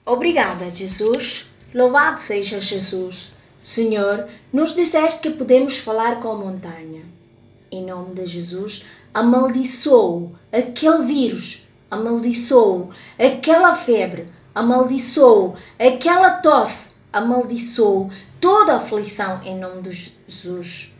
Obrigada, Jesus. Louvado seja Jesus. Senhor, nos disseste que podemos falar com a montanha. Em nome de Jesus, amaldiçoo aquele vírus, amaldiçoo aquela febre, amaldiçoo aquela tosse, amaldiçoo toda aflição em nome de Jesus.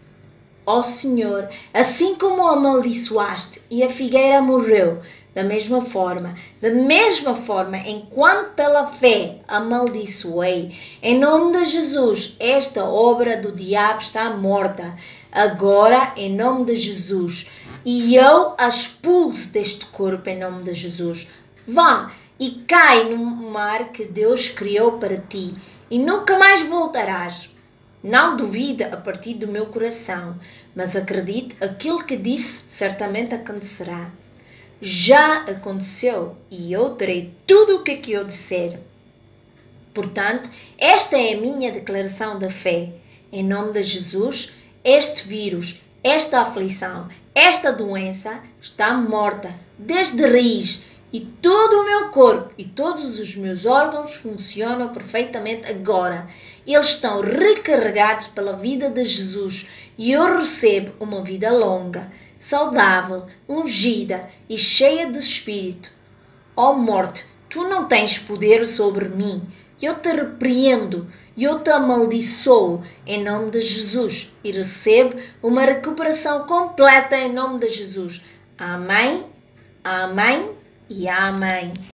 Ó Senhor, assim como o amaldiçoaste e a figueira morreu, da mesma forma, enquanto pela fé amaldiçoei, em nome de Jesus, esta obra do diabo está morta. Agora, em nome de Jesus, e eu a expulso deste corpo em nome de Jesus. Vá e cai no mar que Deus criou para ti e nunca mais voltarás. Não duvide a partir do meu coração, mas acredite, aquilo que disse certamente acontecerá. Já aconteceu e eu terei tudo o que eu disser. Portanto, esta é a minha declaração de fé. Em nome de Jesus, este vírus, esta aflição, esta doença está morta desde raiz e todo o meu corpo e todos os meus órgãos funcionam perfeitamente agora. Eles estão recarregados pela vida de Jesus e eu recebo uma vida longa, saudável, ungida e cheia do Espírito. Ó morte, tu não tens poder sobre mim. Eu te repreendo, eu te amaldiçoo em nome de Jesus e recebo uma recuperação completa em nome de Jesus. Amém, amém e amém.